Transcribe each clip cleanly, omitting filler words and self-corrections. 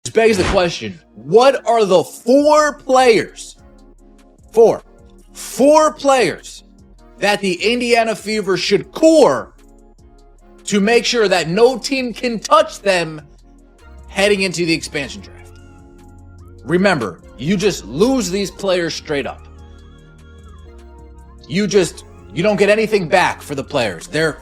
This begs the question, what are the four players that the Indiana Fever should core to make sure that no team can touch them heading into the expansion draft? Remember, you just lose these players straight up. You don't get anything back for the players. They're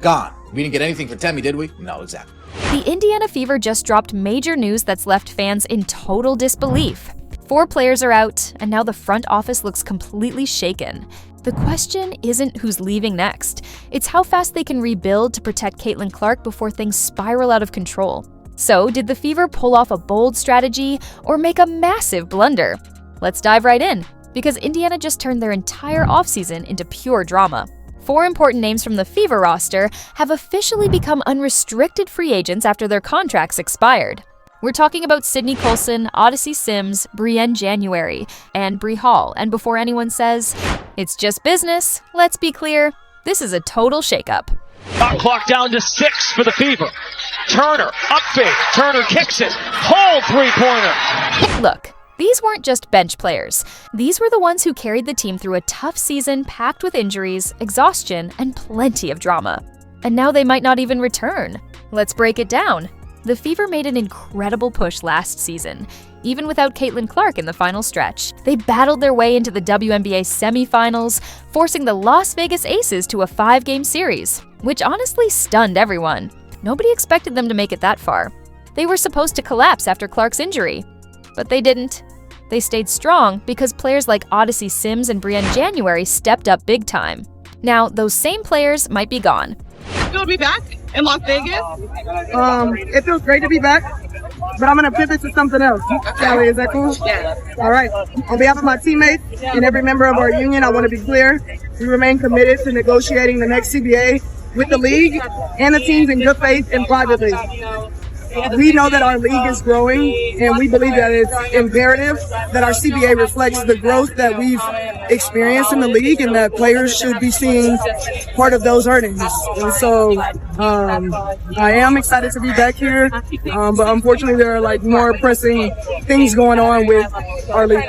gone. We didn't get anything for Temi, did we? No, exactly. The Indiana Fever just dropped major news that's left fans in total disbelief. 4 players are out, and now the front office looks completely shaken. The question isn't who's leaving next. It's how fast they can rebuild to protect Caitlin Clark before things spiral out of control. So, did the Fever pull off a bold strategy or make a massive blunder? Let's dive right in, because Indiana just turned their entire offseason into pure drama. 4 important names from the Fever roster have officially become unrestricted free agents after their contracts expired. We're talking about Sydney Colson, Odyssey Sims, Brienne January, and Bree Hall. And before anyone says, it's just business, let's be clear, this is a total shakeup. Clock down to 6 for the Fever. Turner, up fake. Turner kicks it. Hall three-pointer. Look, these weren't just bench players. These were the ones who carried the team through a tough season packed with injuries, exhaustion, and plenty of drama. And now they might not even return. Let's break it down. The Fever made an incredible push last season. Even without Caitlin Clark in the final stretch, they battled their way into the WNBA semifinals, forcing the Las Vegas Aces to a 5-game series, which honestly stunned everyone. Nobody expected them to make it that far. They were supposed to collapse after Clark's injury, but they didn't. They stayed strong because players like Odyssey Sims and Brienne January stepped up big time. Now, those same players might be gone. Good to be back in Las Vegas. It feels great to be back, but I'm going to pivot to something else. Sally, is that cool? Yeah. All right. On behalf of my teammates and every member of our union, I want to be clear. We remain committed to negotiating the next CBA with the league and the teams in good faith and privately. We know that our league is growing, and we believe that it's imperative that our CBA reflects the growth that we've experienced in the league, and that players should be seeing part of those earnings. And so I am excited to be back here, but unfortunately there are more pressing things going on with our league.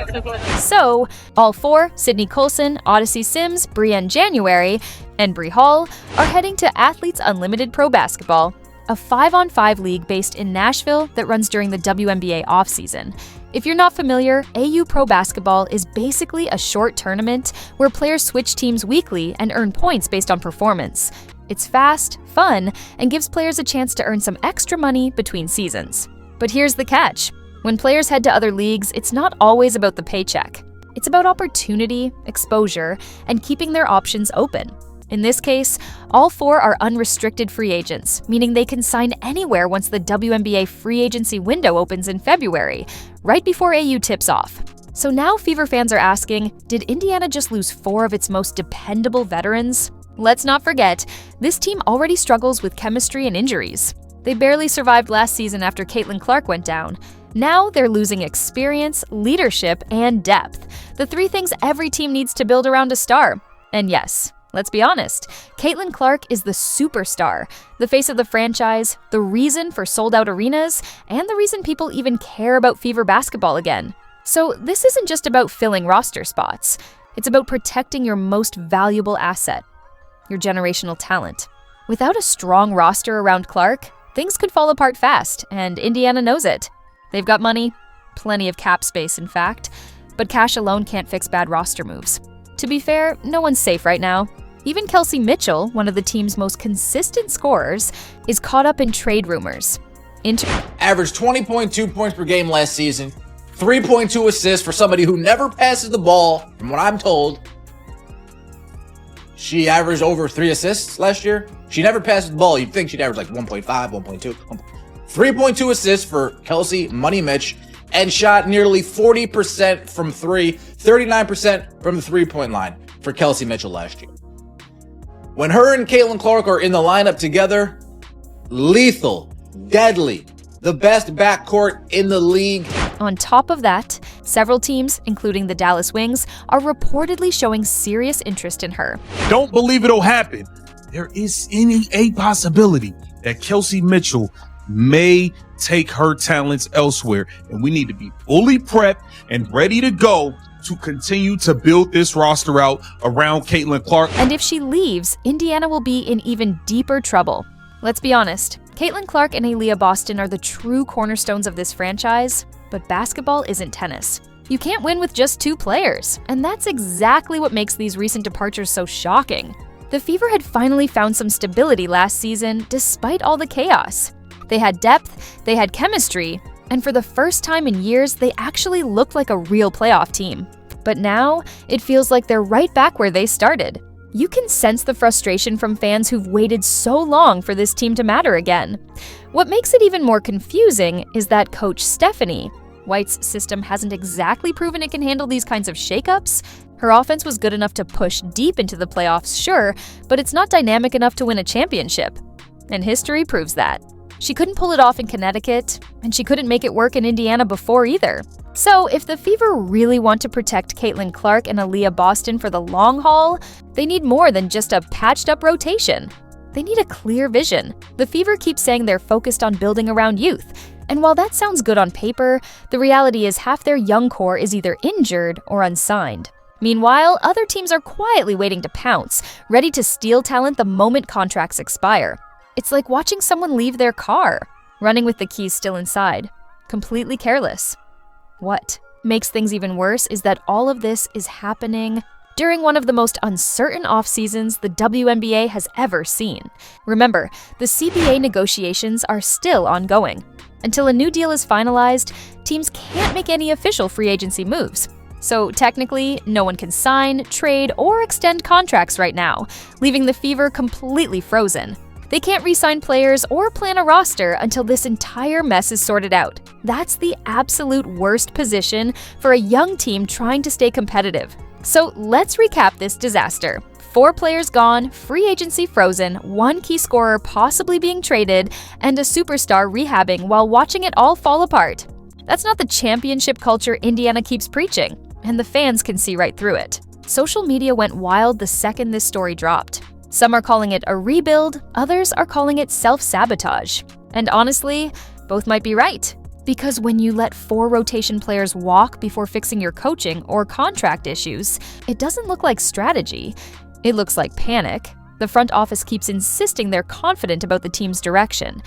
So, all 4, Sydney Colson, Odyssey Sims, Brienne January, and Bree Hall, are heading to Athletes Unlimited Pro Basketball, a 5-on-5 league based in Nashville that runs during the WNBA offseason. If you're not familiar, AU Pro Basketball is basically a short tournament where players switch teams weekly and earn points based on performance. It's fast, fun, and gives players a chance to earn some extra money between seasons. But here's the catch. When players head to other leagues, it's not always about the paycheck. It's about opportunity, exposure, and keeping their options open. In this case, all 4 are unrestricted free agents, meaning they can sign anywhere once the WNBA free agency window opens in February, right before AU tips off. So now Fever fans are asking, did Indiana just lose 4 of its most dependable veterans? Let's not forget, this team already struggles with chemistry and injuries. They barely survived last season after Caitlin Clark went down. Now they're losing experience, leadership, and depth, the 3 things every team needs to build around a star. And yes, let's be honest, Caitlin Clark is the superstar, the face of the franchise, the reason for sold-out arenas, and the reason people even care about Fever basketball again. So this isn't just about filling roster spots. It's about protecting your most valuable asset, your generational talent. Without a strong roster around Clark, things could fall apart fast, and Indiana knows it. They've got money, plenty of cap space in fact, but cash alone can't fix bad roster moves. To be fair, no one's safe right now. Even Kelsey Mitchell, one of the team's most consistent scorers, is caught up in trade rumors. Averaged 20.2 points per game last season, 3.2 assists for somebody who never passes the ball, from what I'm told. She averaged over 3 assists last year. She never passes the ball. You'd think she'd average 1.5, 1.2. 3.2 assists for Kelsey Money Mitch, and shot nearly 40% from 3, 39% from the three-point line for Kelsey Mitchell last year. When her and Caitlin Clark are in the lineup together, lethal, deadly, the best backcourt in the league. On top of that, several teams, including the Dallas Wings, are reportedly showing serious interest in her. Don't believe it'll happen. There is a possibility that Kelsey Mitchell may take her talents elsewhere, and we need to be fully prepped and ready to go to continue to build this roster out around Caitlin Clark. And if she leaves, Indiana will be in even deeper trouble. Let's be honest, Caitlin Clark and Aaliyah Boston are the true cornerstones of this franchise, but basketball isn't tennis. You can't win with just two players, and that's exactly what makes these recent departures so shocking. The Fever had finally found some stability last season despite all the chaos. They had depth, they had chemistry, and for the first time in years, they actually looked like a real playoff team. But now, it feels like they're right back where they started. You can sense the frustration from fans who've waited so long for this team to matter again. What makes it even more confusing is that Coach Stephanie, White's system hasn't exactly proven it can handle these kinds of shakeups. Her offense was good enough to push deep into the playoffs, sure, but it's not dynamic enough to win a championship. And history proves that. She couldn't pull it off in Connecticut, and she couldn't make it work in Indiana before either. So if the Fever really want to protect Caitlin Clark and Aaliyah Boston for the long haul, they need more than just a patched-up rotation. They need a clear vision. The Fever keep saying they're focused on building around youth, and while that sounds good on paper, the reality is half their young core is either injured or unsigned. Meanwhile, other teams are quietly waiting to pounce, ready to steal talent the moment contracts expire. It's like watching someone leave their car, running with the keys still inside, completely careless. What makes things even worse is that all of this is happening during one of the most uncertain off-seasons the WNBA has ever seen. Remember, the CBA negotiations are still ongoing. Until a new deal is finalized, teams can't make any official free agency moves. So technically, no one can sign, trade, or extend contracts right now, leaving the Fever completely frozen. They can't re-sign players or plan a roster until this entire mess is sorted out. That's the absolute worst position for a young team trying to stay competitive. So let's recap this disaster. 4 players gone, free agency frozen, 1 key scorer possibly being traded, and a superstar rehabbing while watching it all fall apart. That's not the championship culture Indiana keeps preaching, and the fans can see right through it. Social media went wild the second this story dropped. Some are calling it a rebuild, others are calling it self-sabotage. And honestly, both might be right. Because when you let 4 rotation players walk before fixing your coaching or contract issues, it doesn't look like strategy. It looks like panic. The front office keeps insisting they're confident about the team's direction.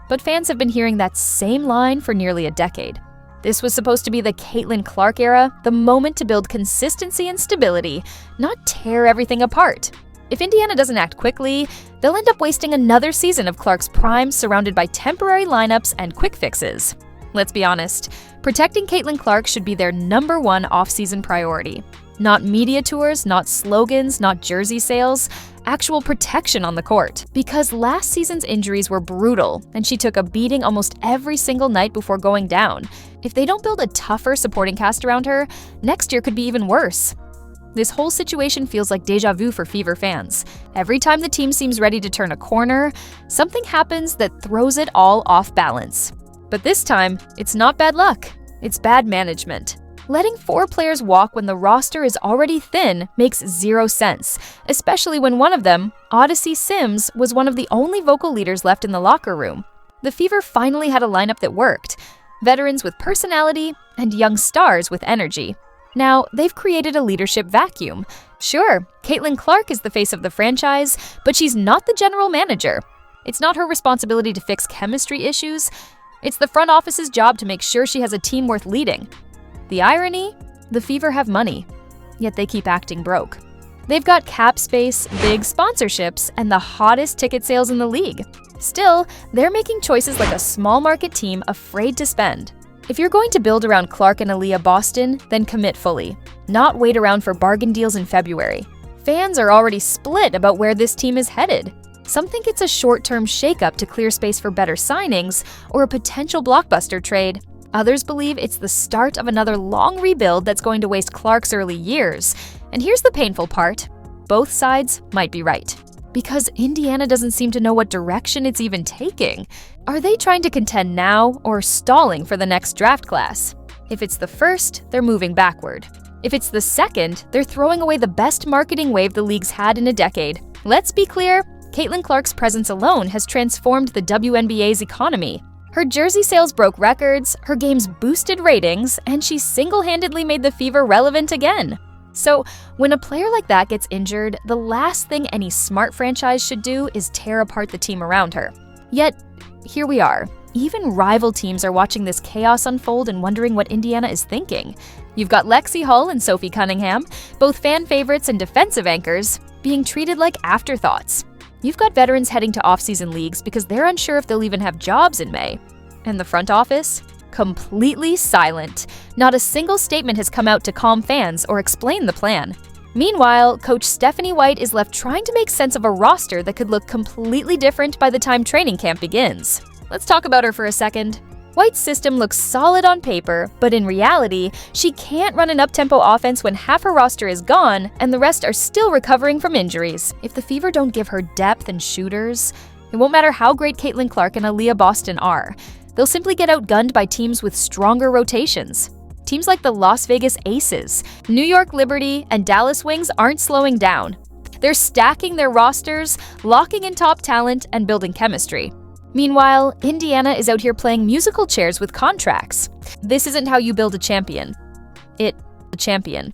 But fans have been hearing that same line for nearly a decade. This was supposed to be the Caitlin Clark era, the moment to build consistency and stability, not tear everything apart. If Indiana doesn't act quickly, they'll end up wasting another season of Clark's prime surrounded by temporary lineups and quick fixes. Let's be honest, protecting Caitlin Clark should be their #1 off-season priority. Not media tours, not slogans, not jersey sales, actual protection on the court. Because last season's injuries were brutal, and she took a beating almost every single night before going down. If they don't build a tougher supporting cast around her, next year could be even worse. This whole situation feels like deja vu for Fever fans. Every time the team seems ready to turn a corner, something happens that throws it all off balance. But this time, it's not bad luck, it's bad management. Letting 4 players walk when the roster is already thin makes zero sense, especially when one of them, Odyssey Sims, was one of the only vocal leaders left in the locker room. The Fever finally had a lineup that worked. Veterans with personality and young stars with energy. Now, they've created a leadership vacuum. Sure, Caitlin Clark is the face of the franchise, but she's not the general manager. It's not her responsibility to fix chemistry issues. It's the front office's job to make sure she has a team worth leading. The irony? The Fever have money, yet they keep acting broke. They've got cap space, big sponsorships, and the hottest ticket sales in the league. Still, they're making choices like a small market team afraid to spend. If you're going to build around Clark and Aaliyah Boston, then commit fully. Not wait around for bargain deals in February. Fans are already split about where this team is headed. Some think it's a short-term shakeup to clear space for better signings or a potential blockbuster trade. Others believe it's the start of another long rebuild that's going to waste Clark's early years. And here's the painful part. Both sides might be right. Because Indiana doesn't seem to know what direction it's even taking. Are they trying to contend now or stalling for the next draft class? If it's the first, they're moving backward. If it's the second, they're throwing away the best marketing wave the league's had in a decade. Let's be clear, Caitlin Clark's presence alone has transformed the WNBA's economy. Her jersey sales broke records, her games boosted ratings, and she single-handedly made the Fever relevant again. So, when a player like that gets injured, the last thing any smart franchise should do is tear apart the team around her. Yet, here we are. Even rival teams are watching this chaos unfold and wondering what Indiana is thinking. You've got Lexi Hull and Sophie Cunningham, both fan favorites and defensive anchors, being treated like afterthoughts. You've got veterans heading to off-season leagues because they're unsure if they'll even have jobs in May. And the front office? Completely silent. Not a single statement has come out to calm fans or explain the plan. Meanwhile, Coach Stephanie White is left trying to make sense of a roster that could look completely different by the time training camp begins. Let's talk about her for a second. White's system looks solid on paper, but in reality, she can't run an up-tempo offense when half her roster is gone and the rest are still recovering from injuries. If the Fever don't give her depth and shooters, it won't matter how great Caitlin Clark and Aaliyah Boston are. They'll simply get outgunned by teams with stronger rotations. Teams like the Las Vegas Aces, New York Liberty, and Dallas Wings aren't slowing down. They're stacking their rosters, locking in top talent, and building chemistry. Meanwhile, Indiana is out here playing musical chairs with contracts. This isn't how you build a champion. A champion.